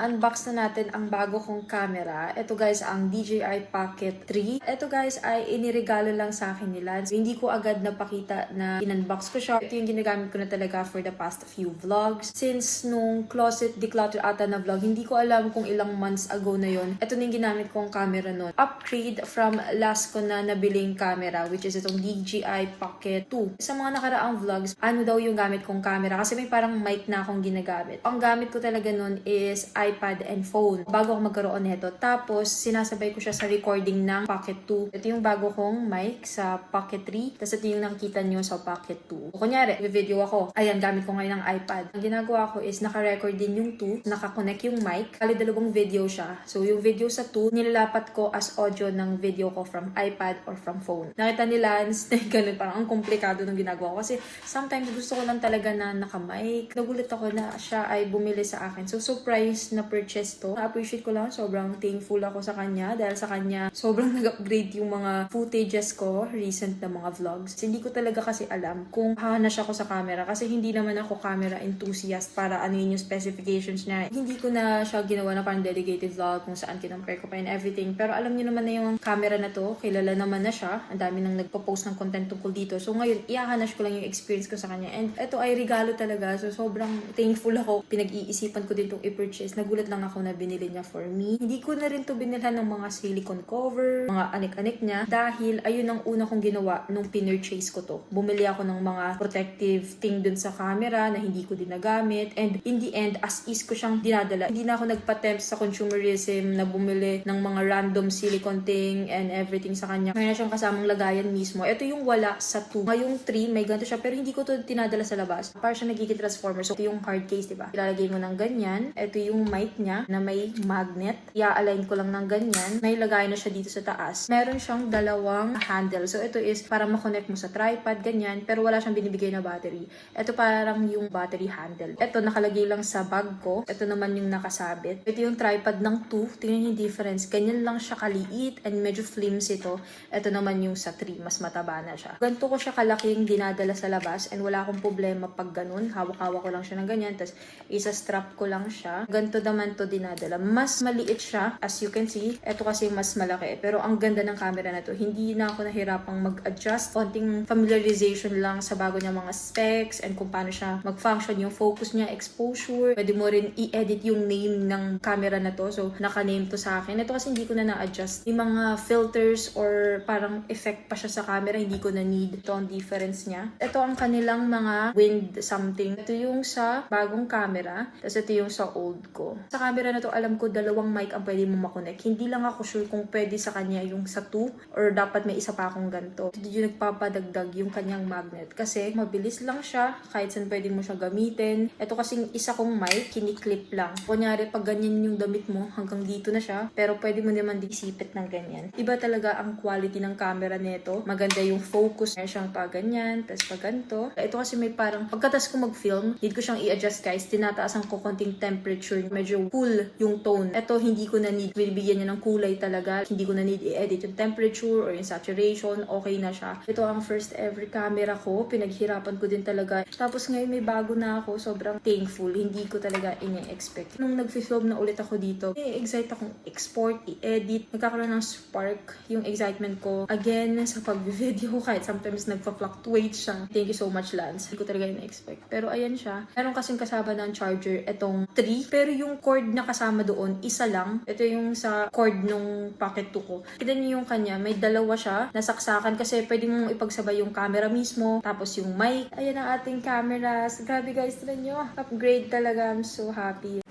na-unbox na natin ang bago kong camera. Ito guys, ang DJI Pocket 3. Ito guys ay iniregalo lang sa akin ni Lance. Hindi ko agad napakita na in-unbox ko siya. Ito yung ginagamit ko na talaga for the past few vlogs. Since nung closet declutter ata na vlog, hindi ko alam kung ilang months ago na yon. Ito na yung ginamit kong camera nun. Upgrade from last ko na nabiling camera, which is itong DJI Pocket 2. Sa mga nakaraang vlogs, ano daw yung gamit kong camera? Kasi may parang mic na akong ginagamit. Ang gamit ko talaga nun is iPad and phone. Bago ako magkaroon nito. Tapos, sinasabay ko siya sa recording ng Pocket 2. Ito yung bago kong mic sa Pocket 3. Tapos ito yung nakikita nyo sa Pocket 2. So, kunyari, video ako. Ayan, gamit ko ngayon ng iPad. Ang ginagawa ko is naka-record din yung 2. Naka-connect yung mic. Kali dalawang video siya. So, yung video sa 2, nilalapat ko as audio ng video ko from iPad or from phone. Nakita ni Lance na ganun. Parang ang komplikado ng ginagawa ko. Kasi sometimes gusto ko lang talaga na naka-mic. Nagulat ako na siya ay bumili sa akin. So, surprise na purchase to. Na-appreciate ko lang. Sobrang thankful ako sa kanya. Dahil sa kanya, sobrang nag-upgrade yung mga footages ko. Recent na mga vlogs. Hindi ko talaga kasi alam kung hahanas ako sa camera. Kasi hindi naman ako camera enthusiast para ano yung specifications niya. Hindi ko na siya ginawa na parang dedicated vlog kung saan kinampare ko pa and everything. Pero alam niyo naman na yung camera na to. Kilala naman na siya. Ang dami nang nagpo-post ng content tungkol dito. So ngayon, ihahanas ko lang yung experience ko sa kanya. And ito ay regalo talaga. So sobrang thankful ako. Pinag-iisipan ko din itong i-purchase. Nagulat lang ako na binili niya for me. Hindi ko na rin to binilhan ng mga silicone cover, mga anik-anik niya. Dahil ayun ang una kong ginawa nung pinurchase ko to. Bumili ako ng mga protective thing dun sa camera na hindi ko din nagamit. And in the end, as is ko siyang dinadala. Hindi na ako nagpa-tempt sa consumerism na bumili ng mga random silicone thing and everything sa kanya. Mayroon na siyang kasamang lagayan mismo. Ito yung wala sa 2. Ngayong 3, may ganito siya. Pero hindi ko to tinadala sa labas. Para siya nagiging transformer. So, ito yung hard case, diba? Ilalagay mo ng ganyan. Ito yung mic niya na may magnet. I-align ko lang ng ganyan. May lagay na siya dito sa taas. Meron siyang dalawang handle. So, ito is para makonect mo sa tripod, ganyan. Pero wala siyang binibigay na battery. Ito parang yung battery handle. Ito nakalagay lang sa bag ko. Ito naman yung nakasabit. Ito yung tripod ng 2. Tingnan yung difference. Ganyan lang siya kaliit and medyo flimsy ito. Ito naman yung sa 3. Mas mataba na siya. Ganito ko siya kalaking dinadala sa labas and wala akong problema pag ganun. Hawak-hawak ko lang siya ng ganyan. Tapos isa-strap ko lang siya. Ganito naman to dinadala. Mas maliit siya as you can see. Ito kasi mas malaki. Pero ang ganda ng camera na to. Hindi na ako nahirapang mag-adjust. Konting familiarization lang sa bago niya mga specs and kung paano siya mag-function. Yung focus niya, exposure. Pwede mo rin i-edit yung name ng camera na to. So, naka-name to sa akin. Ito kasi hindi ko na na-adjust. Yung mga filters or parang effect pa siya sa camera. Hindi ko na need. Ito ang difference niya. Ito ang kanilang mga wind something. Ito yung sa bagong camera. Tapos ito yung sa old ko. Sa camera na to, alam ko dalawang mic ang pwede mo makonect. Hindi lang ako sure kung pwede sa kanya yung sa 2 or dapat may isa pa akong ganito. Ito yung nagpapadagdag yung kanyang magnet. Kasi mabilis lang siya. Kahit saan pwede mo siya gamitin. Ito kasing isa kong mic, kiniklip lang. Kunyari, pag ganyan yung damit mo, hanggang dito na siya. Pero pwede mo naman disipit ng ganyan. Iba talaga ang quality ng camera nito. Maganda yung focus. Meron siyang pa ganyan, tapos pa ganito. Ito kasi may parang, pagkatas ko mag-film, need ko siyang i-adjust guys. Tinataasan ko konting temperature. Medyo cool yung tone. Ito, hindi ko na need. Binibigyan niya ng kulay talaga. Hindi ko na need i-edit yung temperature or yung saturation. Okay na siya. Ito ang first ever camera ko. Pinaghirapan ko din talaga. Tapos ngayon may bago na ako. Sobrang thankful. Hindi ko talaga ini-expect. Nung nag-film na ulit ako dito, excite akong export, i-edit. Nagkakaroon ng spark yung excitement ko. Again, sa pag-video kahit sometimes nagpa-fluctuate siya. Thank you so much, Lance. Hindi ko talaga in-expect. Pero ayan siya. Meron kasing kasama ng charger itong 3. Pero yung cord na kasama doon, isa lang. Ito yung sa cord nung Pocket 2 ko. Kita niyo yung kanya. May dalawa siya. Nasaksakan kasi pwede mong ipagsabay yung camera mismo. Tapos yung mic. Ayan ang ating cameras. Grabe guys, tignan nyo. Upgrade talaga. I'm so happy.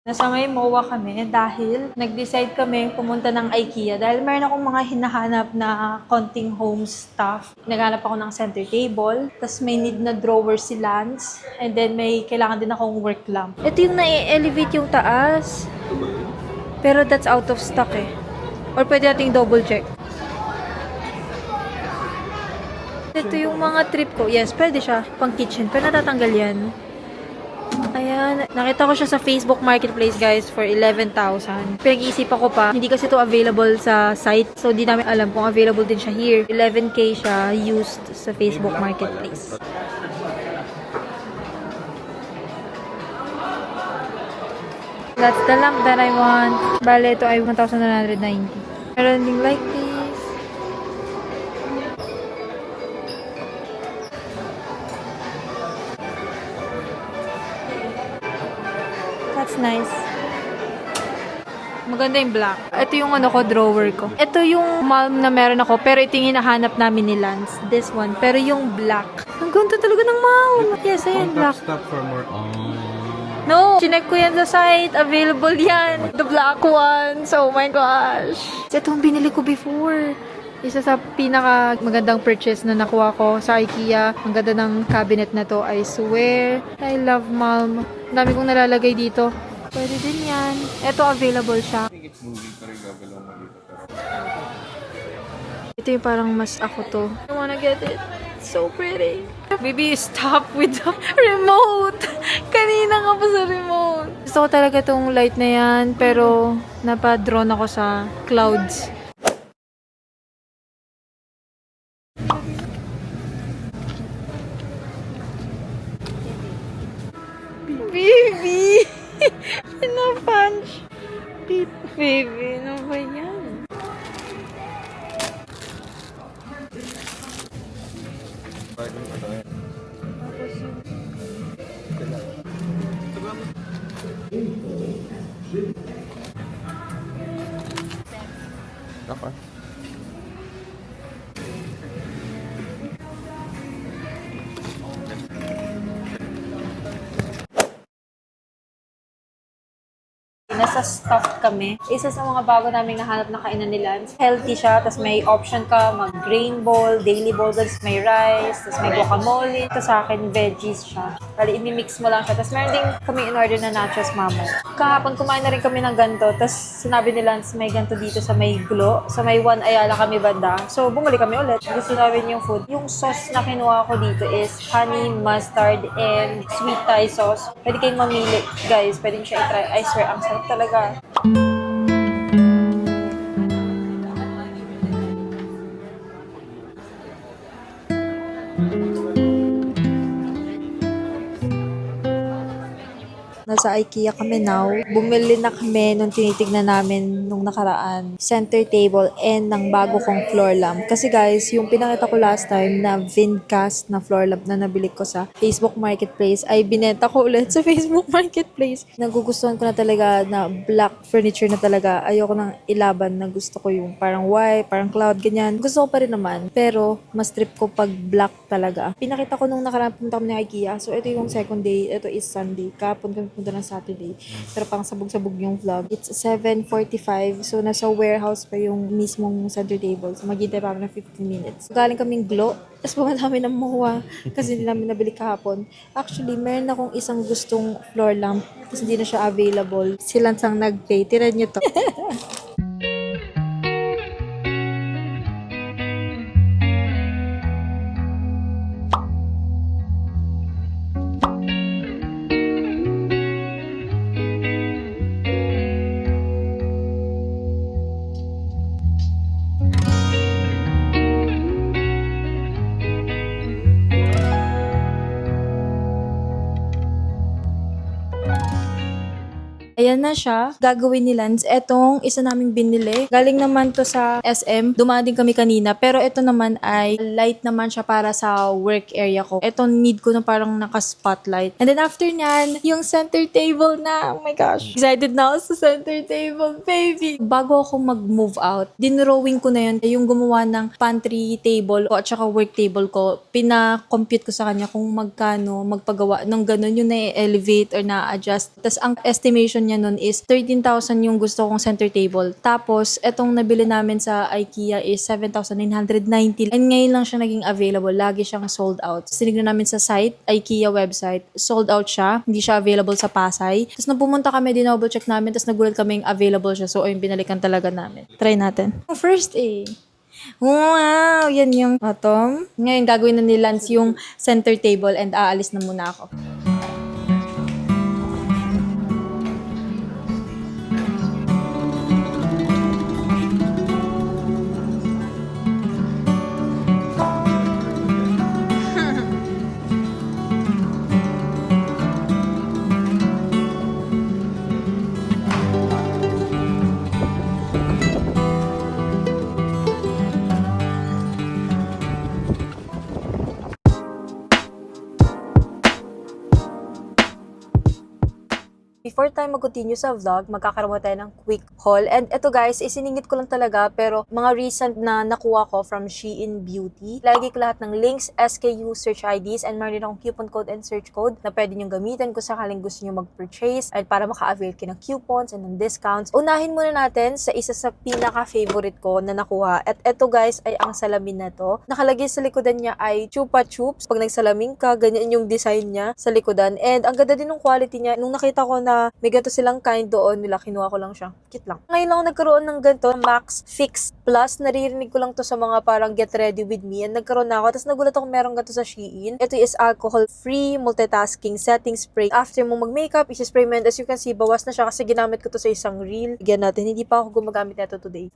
Nasa may MOA kami dahil nag-decide kami pumunta ng IKEA dahil meron akong mga hinahanap na konting home stuff. Naghanap ako ng center table, tapos may need na drawer si Lance, and then may kailangan din akong work lamp. Ito yung na-elevate yung taas. Pero that's out of stock eh. Or pwede nating double check. Ito yung mga trip ko. Yes, pwede siya. Pang kitchen. Pero natatanggal yan. Ayan. Nakita ko siya sa Facebook Marketplace, guys, for 11,000. Pinag-iisipan ko pa. Hindi kasi ito available sa site. So, di namin alam kung available din siya here. 11K siya used sa Facebook Marketplace. That's the lamp that I want. Bale, ito ay 1,990. Meron ding like this. That's nice. Maganda yung black. Ito yung ano ko, drawer ko. Ito yung malm na meron ako, pero ito yung hinahanap namin ni Lance. This one. Pero yung black. Ang ganda talaga ng malm. Yes, ayan, black. Stop for more. No, chinek ko yan sa site. Available yan. The black ones. Oh my gosh. Ito yung binili ko before. Isa sa pinaka magandang purchase na nakuha ko sa IKEA. Ang ganda ng cabinet na to. I swear. I love Malm. Ang dami kong nalalagay dito. Pwede din yan. Ito available siya. I think it's moving pero gagalaw mo dito. Ito yung parang mas ako to. I wanna get it. It's so pretty. Baby, stop with the remote. Kanina ka pa sa remote. Gusto ko talaga tong light na yan, pero napadrone ako sa clouds. Baby! Pinapunch. Baby, ano ba yan? Okay. Nasa stuffed kami. Isa sa mga bago naming nahanap na kainan ni Lance. Healthy siya, tapos may option ka mag-grain bowl, daily bowl, tapos may rice, tapos may guacamole. Ito sa akin, veggies siya. Kali, imimix mo lang siya. Tapos meron din kami in-order na nachos mamo. Kahapon kumain na rin kami ng ganito. Tapos sinabi ni Lance may ganito dito sa may Glo. Sa may One Ayala kami banda. So bumalik kami ulit. Gusto namin yung food. Yung sauce na kinuha ko dito is honey, mustard, and sweet Thai sauce. Pwede kayong mamili. Guys, pwede nyo siya i-try. I swear, ang sarap talaga. Nasa IKEA kami now. Bumili na kami nung tinitignan namin nung nakaraan. Center table and ng bago kong floor lamp. Kasi guys, yung pinakita ko last time na Vincast na floor lamp na nabili ko sa Facebook Marketplace ay binenta ko ulit sa Facebook Marketplace. Nagugustuhan ko na talaga na black furniture na talaga. Ayoko nang ilaban na gusto ko yung parang white, parang cloud, ganyan. Gusto ko pa rin naman. Pero mas trip ko pag black talaga. Pinakita ko nung nakaraan punta kami ng IKEA. So ito yung second day. Ito is Sunday. Kapon kami punta ng Saturday. Pero pang sabog-sabog yung vlog. It's 7:45. So, nasa warehouse pa yung mismong center table. So, maghintay pa kami ng 15 minutes. So, galing kaming Glo. Tapos pumunta kami ng Muwa. Kasi hindi namin nabili kahapon. Actually, meron akong isang gustong floor lamp. Kasi hindi na siya available. Silang sang nag-pay. Tira nyo to. Ayan na siya. Gagawin ni Lance. Etong isa naming binili. Galing naman to sa SM. Dumaan din kami kanina. Pero ito naman ay light naman siya para sa work area ko. Ito need ko na parang naka-spotlight. And then after nyan, yung center table na. Oh my gosh. Excited na ako sa center table, baby. Bago ako mag-move out, dinrawing ko na yun. Yung gumawa ng pantry table ko at saka work table ko, pina-compute ko sa kanya kung magkano magpagawa ng ganun yung na-elevate or na-adjust. Tapos ang estimation niya nun is 13,000 yung gusto kong center table. Tapos, etong nabili namin sa IKEA is 7,990. And ngayon lang siya naging available. Lagi siyang sold out. So, tinignan namin sa site, IKEA website. Sold out siya. Hindi siya available sa Pasay. Tapos, nung pumunta kami, dinouble check namin. Tapos, nagulat kaming available siya. So, ayun, binalikan talaga namin. Try natin. First wow! Yan yung bottom. Ngayon, gagawin na ni Lance yung center table and aalis na muna ako. before tayo mag-continue sa vlog, magkakaroon tayo ng quick haul. And ito guys, isiningit ko lang talaga, pero mga recent na nakuha ko from Shein Beauty. Lagi ko lahat ng links, SKU, search IDs, and meron akong coupon code and search code na pwede nyo gamitin kung sakaling gusto nyo mag-purchase at para maka-avail kayo ng coupons and ng discounts. Unahin muna natin sa isa sa pinaka-favorite ko na nakuha. At ito guys ay ang salamin na to. Nakalagay sa likodan niya ay Chupa Chups. Pag nagsalamin ka, ganyan yung design niya sa likodan. And ang ganda din ng quality niya. Nung nakita ko na may ganito silang kind doon, kinuha ko lang siya. Cute lang. Ngayon lang ako nagkaroon ng ganito, Max Fix Plus. Naririnig ko lang to sa mga parang get ready with me. And nagkaroon na ako. Tapos nagulat ako meron ganito sa Shein. Ito is alcohol-free multitasking setting spray. After mo mag-makeup, isi-spray mo. And as you can see, bawas na siya kasi ginamit ko to sa isang reel. Bigyan natin. Hindi pa ako gumagamit nito today.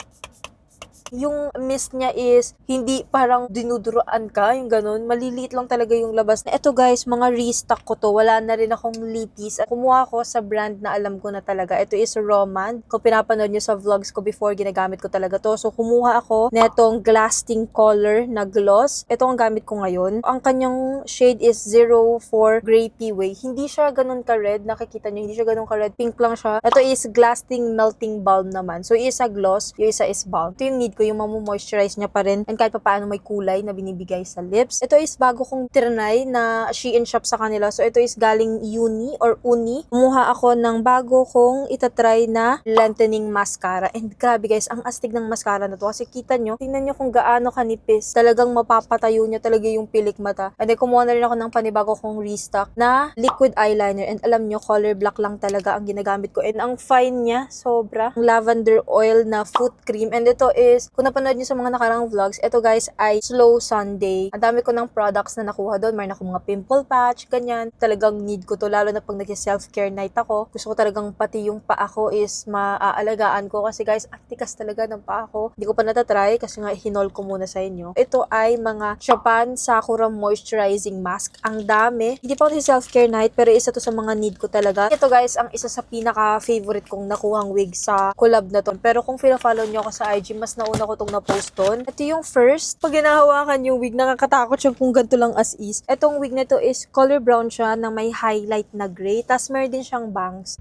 Yung mist niya is hindi parang dinuduroan ka, yung ganun. Maliliit lang talaga yung labas. Ito guys, mga restock ko to. Wala na rin akong lipis. Kumuha ko sa brand na alam ko na talaga. Ito is Roman. Kung pinapanood nyo sa vlogs ko before, ginagamit ko talaga to. So, kumuha ako netong Glasting Color na gloss. Ito ang gamit ko ngayon. Ang kanyang shade is 04 Grapey Way. Hindi siya ganun ka-red. Nakikita nyo, hindi siya ganun ka-red. Pink lang siya. Ito is Glasting Melting Balm naman. So, isa gloss, yung isa is balm. Ito yung need ko, yung mamu-moisturize niya pa rin and kahit pa paano may kulay na binibigay sa lips. Ito is bago kong trinay na Shein shop sa kanila. So, ito is galing Uni or Uni. Kumuha ako ng bago kong itatry na lengthening mascara. And grabe guys, ang astig ng mascara na to. Kasi kita nyo, tingnan nyo kung gaano kanipis. Talagang mapapatayo niya talaga yung pilik mata. And then, kumuha na rin ako ng panibago kong restock na liquid eyeliner. And alam nyo, color black lang talaga ang ginagamit ko. And ang fine niya, sobra. Lavender oil na foot cream. And ito is kung napanood niyo sa mga nakarang vlogs, ito guys ay Slow Sunday. Ang dami ko ng products na nakuha doon. Mayroon ako mga pimple patch, ganyan. Talagang need ko to, lalo na pag nag-self-care night ako. Gusto ko talagang pati yung paa ko is maaalagaan ko. Kasi guys, ang tikas talaga ng paa ko. Hindi ko pa natatry kasi nga hinol ko muna sa inyo. Ito ay mga Japan Sakura Moisturizing Mask. Ang dami. Hindi pa ako self-care night, pero isa to sa mga need ko talaga. Ito guys, ang isa sa pinaka-favorite kong nakuhang wig sa collab na to. Pero kung follow nyo ako sa IG, mas nauna ko itong na-post doon. Ito yung first. Pag ginahawakan yung wig, nakakatakot siya kung ganito lang as is. Itong wig na to is color brown siya na may highlight na gray. Tapos meron din siyang bangs.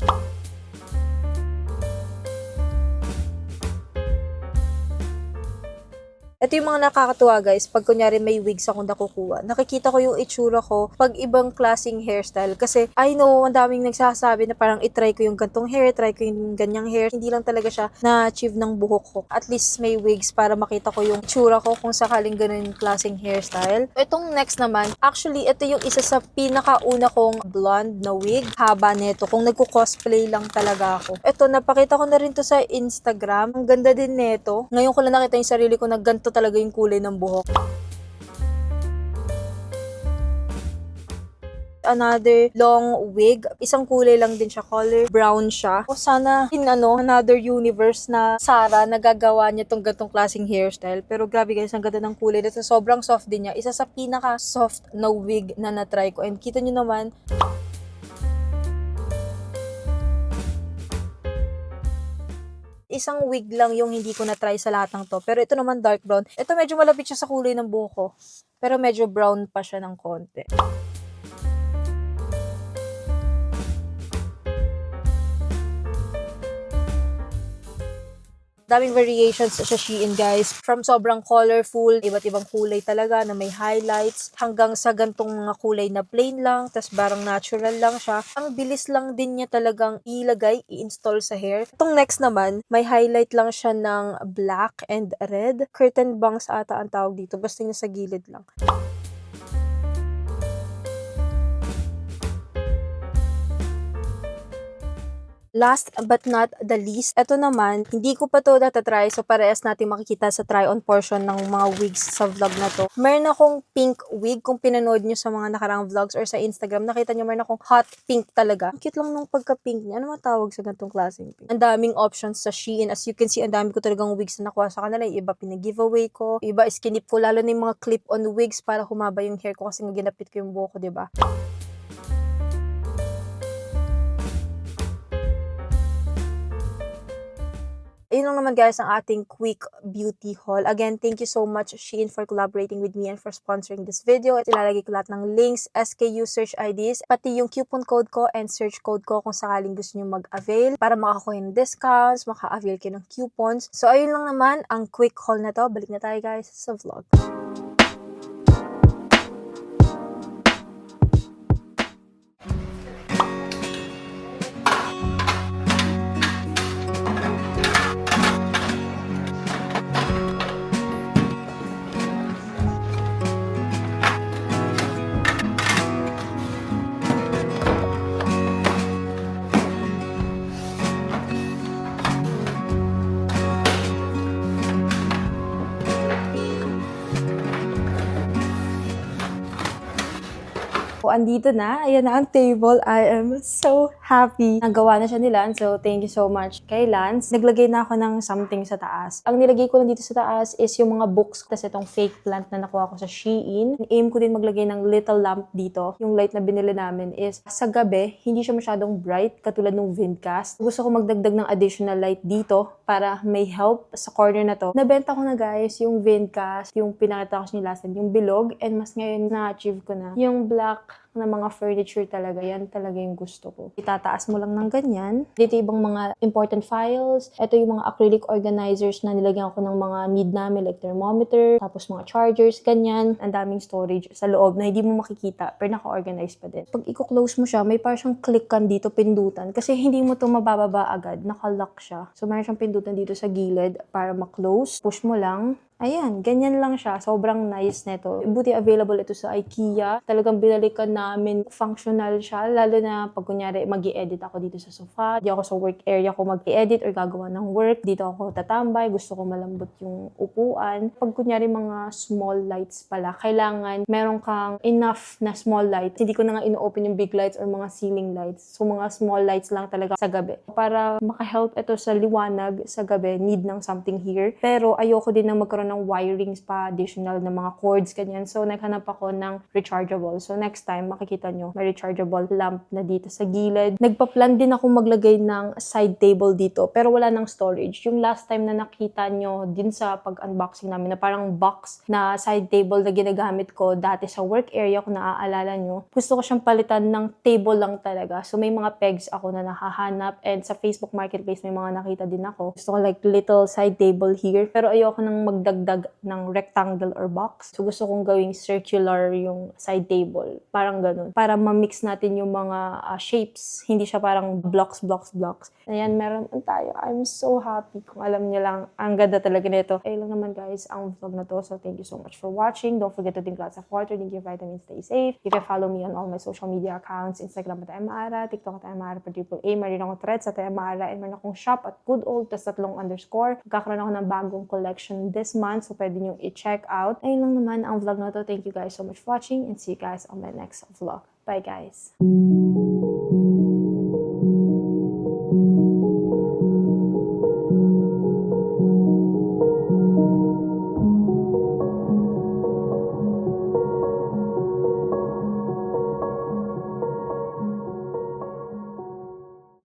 Ito yung mga nakakatuwa guys, pag kunyari may wigs akong nakukuha, nakikita ko yung itsura ko pag ibang klaseng hairstyle. Kasi I know, ang daming nagsasabi na parang itry ko yung gantong hair, try ko yung ganyang hair. Hindi lang talaga siya na-achieve ng buhok ko. At least may wigs para makita ko yung itsura ko kung sakaling ganun yung klaseng hairstyle. Itong next naman, actually ito yung isa sa pinakauna kong blonde na wig. Haba nito, kung nagko-cosplay lang talaga ako. Ito, napakita ko na rin to sa Instagram. Ang ganda din nito. Ngayon ko lang nakita yung sarili ko na ganito talaga yung kulay ng buhok. Another long wig. Isang kulay lang din siya. Color brown siya. O sana in another universe na Sarah nagagawa niya tong gantong klaseng hairstyle. Pero grabe guys, ang ganda ng kulay. Dito sobrang soft din niya. Isa sa pinaka soft na wig na na-try ko. And kita niyo naman, isang wig lang yung hindi ko na-try sa lahat ng to. Pero ito naman dark brown. Ito medyo malapit siya sa kulay ng buhok ko. Pero medyo brown pa siya ng konti. Daming variations sa Shein guys. From sobrang colorful, iba't ibang kulay talaga na may highlights, hanggang sa gantong mga kulay na plain lang, tas barang natural lang siya. Ang bilis lang din niya talagang ilagay, i-install sa hair. Itong next naman, may highlight lang siya ng black and red. Curtain bangs ata ang tawag dito, basta yung sa gilid lang. Last but not the least, ito naman, hindi ko pa to natatry, so parehas natin makikita sa try-on portion ng mga wigs sa vlog na to. Meron akong pink wig, kung pinanood nyo sa mga nakarang vlogs or sa Instagram, nakita nyo meron akong hot pink talaga. Ang cute lang nung pagka-pink niya. Ano matawag sa gantong klaseng pink? Ang daming options sa Shein. As you can see, ang dami ko talagang wigs na nakuha sa kanila. Yung iba pinag-giveaway ko, yung iba iskinip ko, lalo na yung mga clip-on wigs para humaba yung hair ko kasi nga ginapit ko yung buhok ko, diba? ayun lang naman guys ang ating quick beauty haul. Again, thank you so much Shein for collaborating with me and for sponsoring this video. At ilalagay ko lahat ng links, SKU, search IDs, pati yung coupon code ko and search code ko kung sakaling gusto nyo mag-avail para makakuha ng discounts, maka-avail kayo ng coupons. So, ayun lang naman ang quick haul na to. Balik na tayo guys sa vlog. So, andito na. Ayan na ang table. I am so happy. Nagawa na siya ni Lance. So, thank you so much kay Lance. Naglagay na ako ng something sa taas. Ang nilagay ko lang dito sa taas is yung mga books. Tapos itong fake plant na nakuha ko sa Shein. Aim ko din maglagay ng little lamp dito. Yung light na binili namin is sa gabi, hindi siya masyadong bright katulad ng Vindcast. Gusto ko magdagdag ng additional light dito para may help sa corner na to. Nabenta ko na guys yung Vindcast, yung pinakita ko sa inyo last time, yung bilog. And mas ngayon na-achieve ko na yung black na mga furniture talaga. Yan talaga yung gusto ko. Itataas mo lang ng ganyan. Dito ibang mga important files. Ito yung mga acrylic organizers na nilagyan ko ng mga need namin like thermometer, tapos mga chargers, ganyan. Ang daming storage sa loob na hindi mo makikita pero naka-organize pa din. Pag i-close mo siya, may parang siyang clickan dito, pindutan. Kasi hindi mo to mabababa agad. Naka-lock siya. So, mayroon siyang pindutan dito sa gilid para ma-close. Push mo lang. Ayan, ganyan lang siya. Sobrang nice nito. Buti available ito sa IKEA. Talagang binalikan namin. Functional siya. Lalo na pag kunyari mag-i-edit ako dito sa sofa. Di ako sa work area ko mag-i-edit or gagawa ng work. Dito ako tatambay. Gusto ko malambot yung upuan. Pag kunyari mga small lights pala, kailangan meron kang enough na small lights. Hindi ko na nga ino-open yung big lights or mga ceiling lights. So mga small lights lang talaga sa gabi. Para maka-help ito sa liwanag sa gabi, need ng something here. Pero ayoko din na magkaroon ng wirings pa, additional na mga cords, ganyan. So, naghanap ako ng rechargeable. So, next time, makikita nyo, may rechargeable lamp na dito sa gilid. Nagpa-plan din ako maglagay ng side table dito, pero wala ng storage. Yung last time na nakita nyo din sa pag-unboxing namin, na parang box na side table na ginagamit ko dati sa work area, kung naaalala nyo, gusto ko siyang palitan ng table lang talaga. So, may mga pegs ako na nahahanap, and sa Facebook Marketplace, may mga nakita din ako. Gusto ko like little side table here, pero ayoko nang magdagdag ng rectangle or box. So, gusto kong gawing circular yung side table. Parang ganun. Para ma-mix natin yung mga shapes. Hindi siya parang blocks. Ayan, meron tayo. I'm so happy. Kung alam niyo lang, ang ganda talaga nito. Ayun lang naman guys, ang vlog na to. So, thank you so much for watching. Don't forget to drink lots of water, drink your vitamins, stay safe. You can follow me on all my social media accounts. Instagram at Amara, TikTok at Amara per AAA. Meron akong threads at Amara, and meron akong shop at Good Old, tas 3 underscore. Magkakaroon ako ng bagong collection this month. So, pwede nyo i-check out. Ayun lang naman ang vlog na to. Thank you guys so much for watching and see you guys on my next vlog. Bye guys!